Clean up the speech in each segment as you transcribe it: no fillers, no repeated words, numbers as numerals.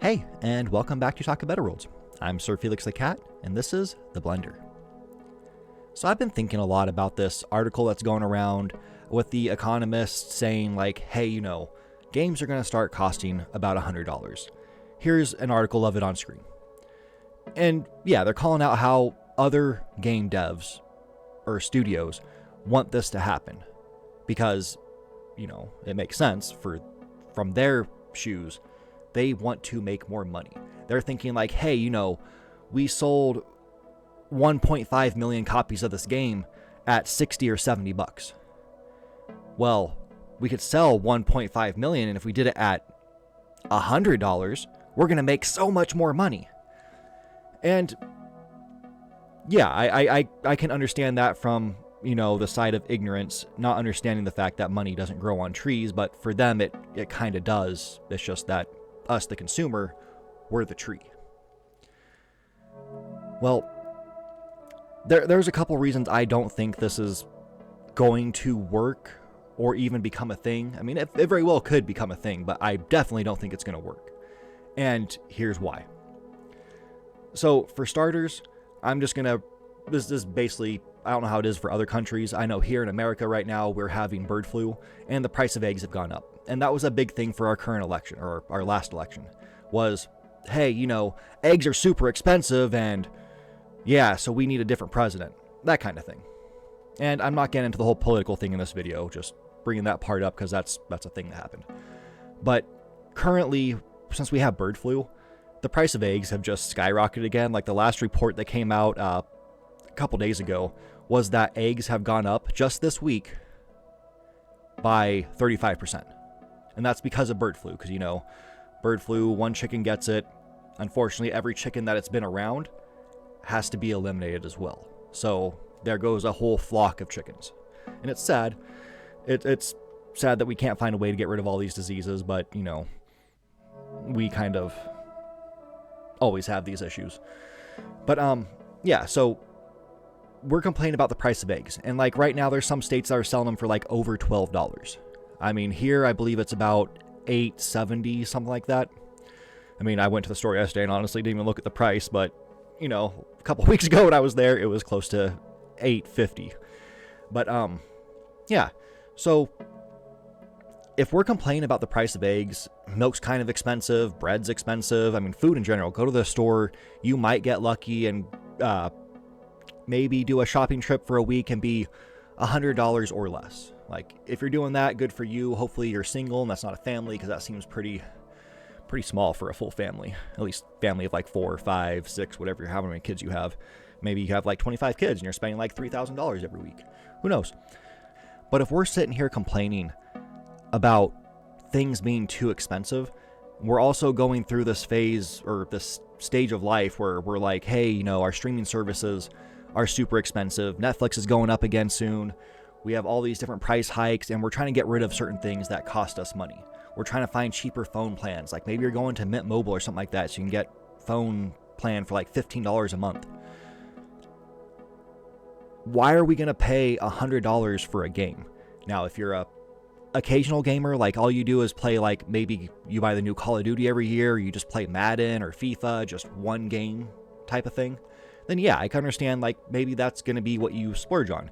Hey, and welcome back to Talk About Worlds. I'm SirFelixTheCat, and this is The Blender. So I've been thinking a lot about this article that's going around with the economists saying like, hey, games are going to start costing about $100. Here's an article of it on screen. And yeah, they're calling out how other game devs or studios want this to happen because, it makes sense from their shoes. They want to make more money. They're thinking like, hey, we sold 1.5 million copies of this game at 60 or 70 bucks. Well, we could sell 1.5 million, and if we did it at $100, we're going to make so much more money. And yeah, I can understand that from, the side of ignorance, not understanding the fact that money doesn't grow on trees, but for them, it kind of does. It's just that us, the consumer, we're the tree. Well, there's a couple reasons I don't think this is going to work or even become a thing. I mean, it very well could become a thing, but I definitely don't think it's going to work. And here's why. So for starters, this is basically, I don't know how it is for other countries. I know here in America right now, we're having bird flu and the price of eggs have gone up. And that was a big thing for our current election, or our last election, was, hey, eggs are super expensive and yeah, so we need a different president. That kind of thing. And I'm not getting into the whole political thing in this video, just bringing that part up because that's a thing that happened. But currently, since we have bird flu, the price of eggs have just skyrocketed again. Like the last report that came out a couple days ago was that eggs have gone up just this week by 35%. And that's because of bird flu, because, bird flu, one chicken gets it. Unfortunately, every chicken that it's been around has to be eliminated as well. So there goes a whole flock of chickens. And it's sad. It's sad that we can't find a way to get rid of all these diseases, but, we kind of always have these issues. But, yeah, so we're complaining about the price of eggs. And, like, right now there's some states that are selling them for, like, over $12. I mean, here I believe it's about $8.70, something like that. I mean, I went to the store yesterday and honestly didn't even look at the price, but, a couple weeks ago when I was there, it was close to $8.50. But, yeah. So, if we're complaining about the price of eggs, milk's kind of expensive, bread's expensive, I mean, food in general, go to the store, you might get lucky and maybe do a shopping trip for a week and be $100 or less. Like, if you're doing that, good for you. Hopefully you're single and that's not a family, because that seems pretty small for a full family. At least family of like 4, 5, 6, whatever, however many kids you have. Maybe you have like 25 kids and you're spending like $3,000 every week. Who knows? But if we're sitting here complaining about things being too expensive, we're also going through this phase or this stage of life where we're like, hey, our streaming services are super expensive. Netflix is going up again soon. We have all these different price hikes, and we're trying to get rid of certain things that cost us money. We're trying to find cheaper phone plans. Like maybe you're going to Mint Mobile or something like that, so you can get phone plan for like $15 a month. Why are we going to pay $100 for a game? Now, if you're a occasional gamer, like all you do is play, like maybe you buy the new Call of Duty every year, or you just play Madden or FIFA, just one game type of thing, then yeah, I can understand like maybe that's going to be what you splurge on.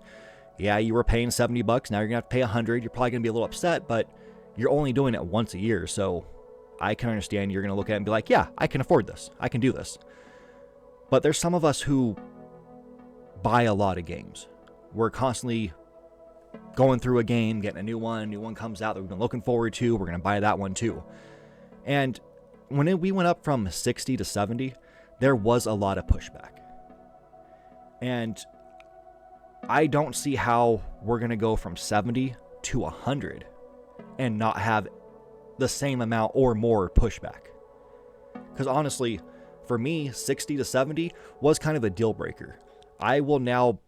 Yeah, you were paying $70, now you're going to have to pay $100. You're probably going to be a little upset, but you're only doing it once a year, so I can understand you're going to look at it and be like, yeah, I can afford this. I can do this. But there's some of us who buy a lot of games. We're constantly going through a game, getting a new one comes out that we've been looking forward to, we're going to buy that one too. And when we went up from 60 to 70, there was a lot of pushback. And I don't see how we're going to go from 70 to 100 and not have the same amount or more pushback. Because honestly, for me, 60 to 70 was kind of a deal breaker. I will now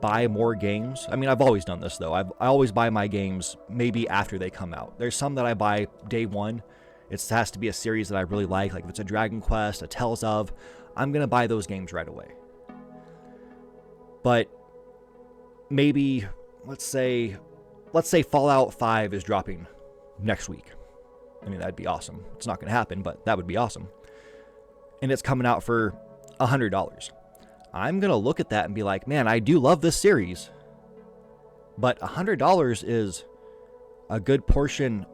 buy more games. I mean, I've always done this though. I always buy my games maybe after they come out. There's some that I buy day one. It has to be a series that I really like if it's a Dragon Quest, a Tales of, I'm going to buy those games right away. But maybe, let's say Fallout 5 is dropping next week. I mean, that'd be awesome. It's not going to happen, but that would be awesome. and it's coming out for $100. I'm going to look at that and be like, man, I do love this series, but $100 is a good portion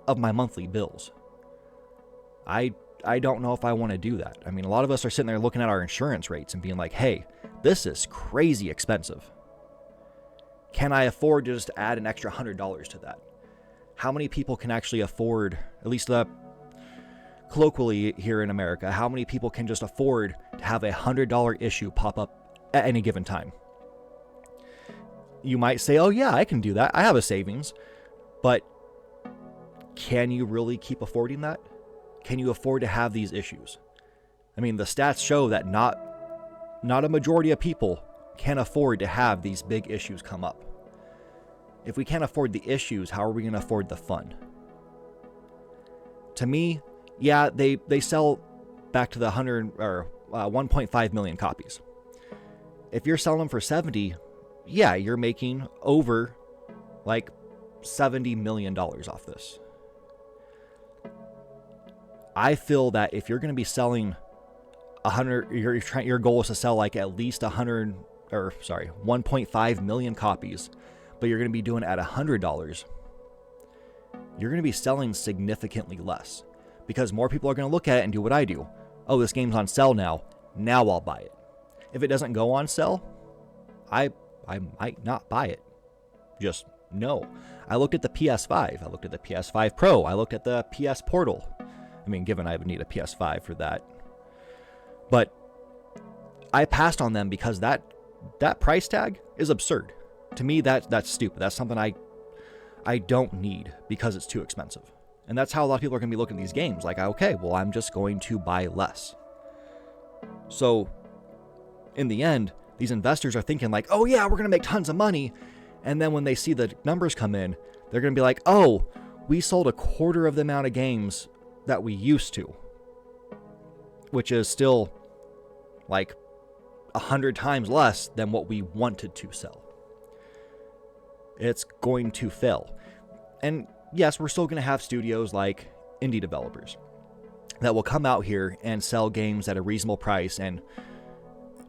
of my monthly bills. I don't know if I want to do that. I mean, a lot of us are sitting there looking at our insurance rates and being like, hey, this is crazy expensive. Can I afford to just add an extra $100 to that? How many people can actually afford, at least colloquially here in America, how many people can just afford to have a $100 issue pop up at any given time? You might say, oh yeah, I can do that. I have a savings. But can you really keep affording that? Can you afford to have these issues? I mean, the stats show that not a majority of people can afford to have these big issues come up. If we can't afford the issues, how are we going to afford the fun? To me, yeah, they sell back to the 1.5 million copies. If you're selling them for 70, yeah, you're making over like $70 million off this. I feel that if you're going to be selling 100, your goal is to sell like at least 1.5 million copies, but you're going to be doing it at $100, you're going to be selling significantly less because more people are going to look at it and do what I do. Oh, this game's on sale now. Now I'll buy it. If it doesn't go on sale, I might not buy it. Just no. I looked at the PS5. I looked at the PS5 Pro. I looked at the PS Portal. I mean, given I would need a PS5 for that. But I passed on them because that price tag is absurd. To me, that's stupid. That's something I don't need because it's too expensive. And that's how a lot of people are going to be looking at these games. Like, okay, well, I'm just going to buy less. So, in the end, these investors are thinking like, oh yeah, we're going to make tons of money. And then when they see the numbers come in, they're going to be like, oh, we sold a quarter of the amount of games that we used to. Which is still like 100 times less than what we wanted to sell. It's going to fail. And yes, we're still going to have studios like indie developers that will come out here and sell games at a reasonable price. And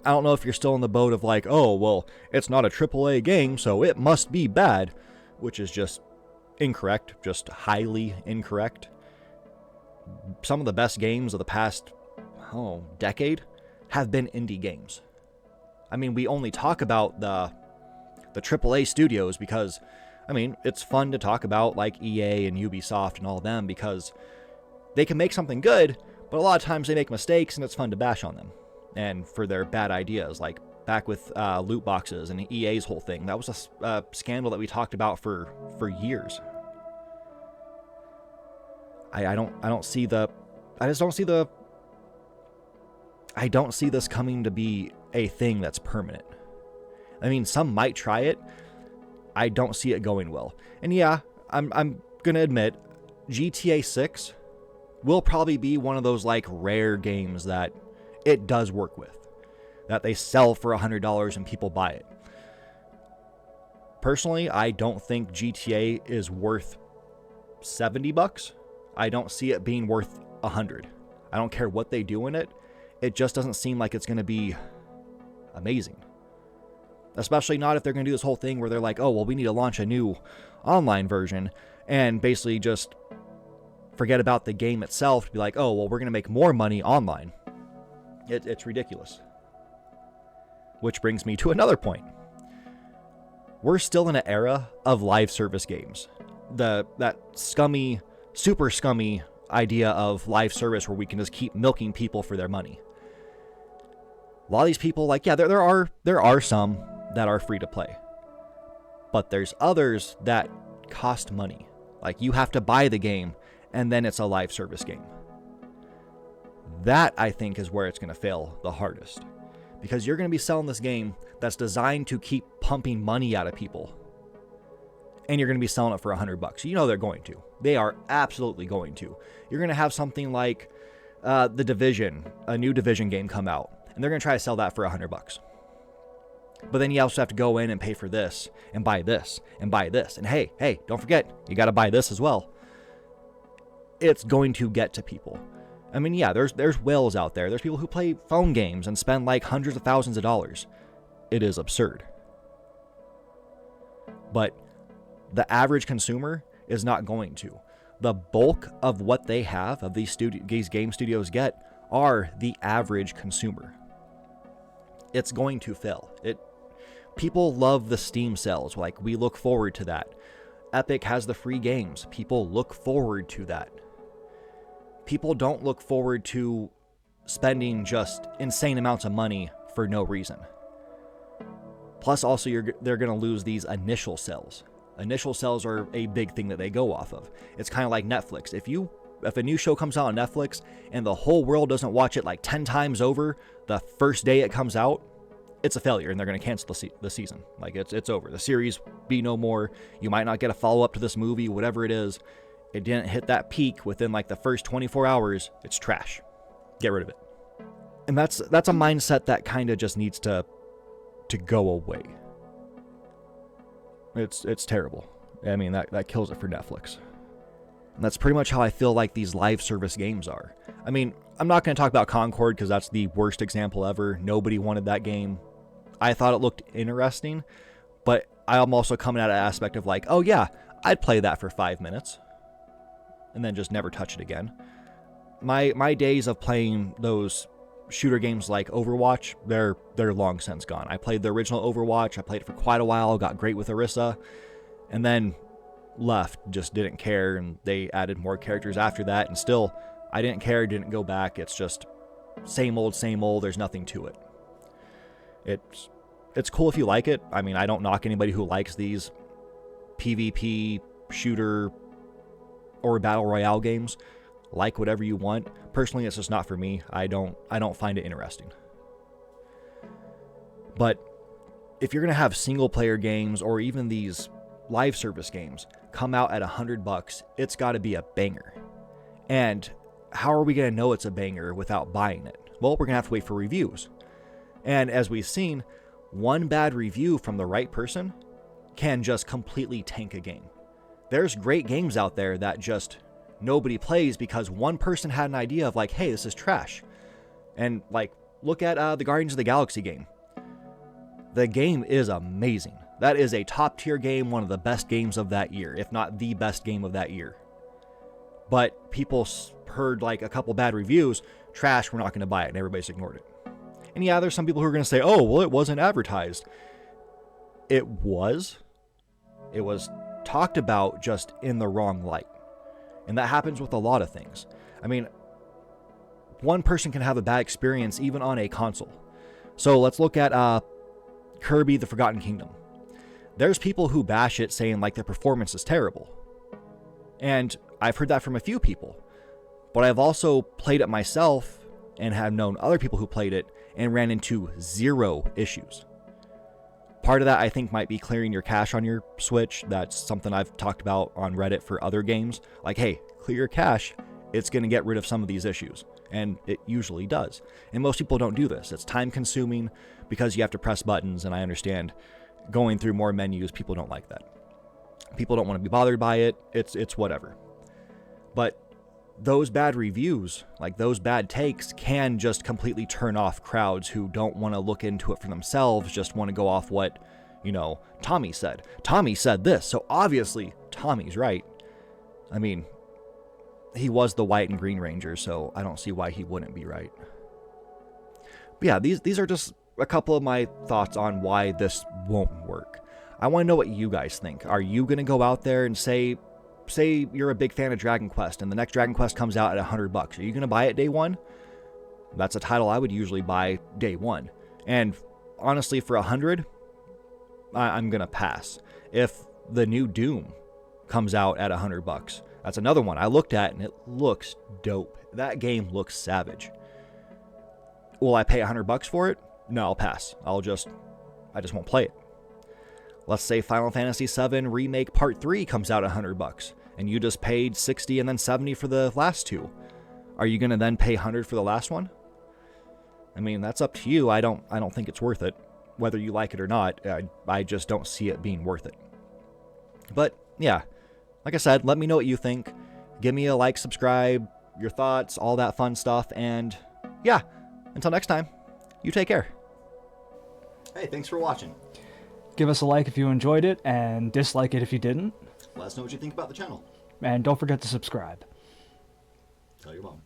I don't know if you're still in the boat of like, oh, well, it's not a AAA game, so it must be bad, which is just incorrect, just highly incorrect. Some of the best games of the past, decade have been indie games. I mean, we only talk about the AAA studios because, I mean, it's fun to talk about like EA and Ubisoft and all of them because they can make something good, but a lot of times they make mistakes and it's fun to bash on them. And for their bad ideas, like back with loot boxes and EA's whole thing. That was a scandal that we talked about for years. I don't see this coming to be a thing that's permanent. I mean, some might try it. I don't see it going well. And yeah, I'm going to admit, GTA 6 will probably be one of those like rare games that it does work with. That they sell for $100 and people buy it. Personally, I don't think GTA is worth $70. I don't see it being worth $100. I don't care what they do in it. It just doesn't seem like it's going to be amazing. Especially not if they're going to do this whole thing where they're like, oh, well, we need to launch a new online version and basically just forget about the game itself to be like, oh, well, we're going to make more money online. It's ridiculous. Which brings me to another point. We're still in an era of live service games. That scummy, super scummy idea of live service where we can just keep milking people for their money. A lot of these people, like, yeah, there are some that are free to play. But there's others that cost money. Like, you have to buy the game, and then it's a live service game. That, I think, is where it's going to fail the hardest. Because you're going to be selling this game that's designed to keep pumping money out of people. And you're going to be selling it for $100. You know they're going to. They are absolutely going to. You're going to have something like The Division, a new Division game come out. And they're going to try to sell that for $100. But then you also have to go in and pay for this, and buy this, and buy this. And hey, don't forget, you got to buy this as well. It's going to get to people. I mean, yeah, there's whales out there. There's people who play phone games and spend like hundreds of thousands of dollars. It is absurd. But the average consumer is not going to. The bulk of what they have, of these game studios get, are the average consumer. It's going to fail. People love the Steam sales. Like, we look forward to that. Epic has the free games. People look forward to that. People don't look forward to spending just insane amounts of money for no reason. Plus, also, they're going to lose these initial sales. Initial sales are a big thing that they go off of. It's kind of like Netflix. If a new show comes out on Netflix and the whole world doesn't watch it like 10 times over the first day it comes out, it's a failure, and they're going to cancel the season. Like, it's over. The series be no more. You might not get a follow-up to this movie, whatever it is. It didn't hit that peak within like the first 24 hours. It's trash. Get rid of it. And that's a mindset that kind of just needs to go away. It's terrible. I mean, that kills it for Netflix. And that's pretty much how I feel like these live service games are. I mean, I'm not going to talk about Concord because that's the worst example ever. Nobody wanted that game. I thought it looked interesting, but I'm also coming at an aspect of like, oh yeah, I'd play that for 5 minutes and then just never touch it again. My days of playing those shooter games like Overwatch, they're long since gone. I played the original Overwatch. I played it for quite a while, got great with Orisa, and then left, just didn't care, and they added more characters after that, and still, I didn't care, didn't go back. It's just same old, there's nothing to it. It's cool if you like it. I mean, I don't knock anybody who likes these PvP shooter or battle royale games. Like whatever you want. Personally, it's just not for me. I don't find it interesting. But if you're going to have single player games or even these live service games come out at $100, it's got to be a banger. And how are we going to know it's a banger without buying it? Well, we're going to have to wait for reviews. And as we've seen, one bad review from the right person can just completely tank a game. There's great games out there that just nobody plays because one person had an idea of like, hey, this is trash. And like, look at the Guardians of the Galaxy game. The game is amazing. That is a top tier game, one of the best games of that year, if not the best game of that year. But people heard like a couple bad reviews, trash, we're not going to buy it, and everybody's ignored it. And yeah, there's some people who are going to say, oh, well, it wasn't advertised. It was. It was talked about just in the wrong light. And that happens with a lot of things. I mean, one person can have a bad experience even on a console. So let's look at Kirby the Forgotten Kingdom. There's people who bash it saying like the performance is terrible. And I've heard that from a few people. But I've also played it myself and have known other people who played it and ran into zero issues. Part of that, I think, might be clearing your cache on your Switch. That's something I've talked about on Reddit for other games. Like, hey, clear your cache. It's going to get rid of some of these issues. And it usually does. And most people don't do this. It's time consuming because you have to press buttons. And I understand going through more menus, people don't like that. People don't want to be bothered by it. It's whatever. But those bad reviews, like those bad takes, can just completely turn off crowds who don't want to look into it for themselves, just want to go off what, Tommy said. Tommy said this, so obviously Tommy's right. I mean, he was the white and green ranger, so I don't see why he wouldn't be right. But yeah, these are just a couple of my thoughts on why this won't work. I want to know what you guys think. Are you going to go out there and say you're a big fan of Dragon Quest and the next Dragon Quest comes out at $100. Are you going to buy it day one? That's a title I would usually buy day one. And honestly, for $100, I'm going to pass. If the new Doom comes out at $100, that's another one I looked at and it looks dope. That game looks savage. Will I pay $100 for it? No, I'll pass. I just won't play it. Let's say Final Fantasy VII Remake Part 3 comes out at $100, and you just paid $60 and then $70 for the last two. Are you going to then pay $100 for the last one? I mean, that's up to you. I don't think it's worth it. Whether you like it or not, I just don't see it being worth it. But, yeah, like I said, let me know what you think. Give me a like, subscribe, your thoughts, all that fun stuff. And yeah, until next time, you take care. Hey, thanks for watching. Give us a like if you enjoyed it, and dislike it if you didn't. Let us know what you think about the channel. And don't forget to subscribe. Tell your mom.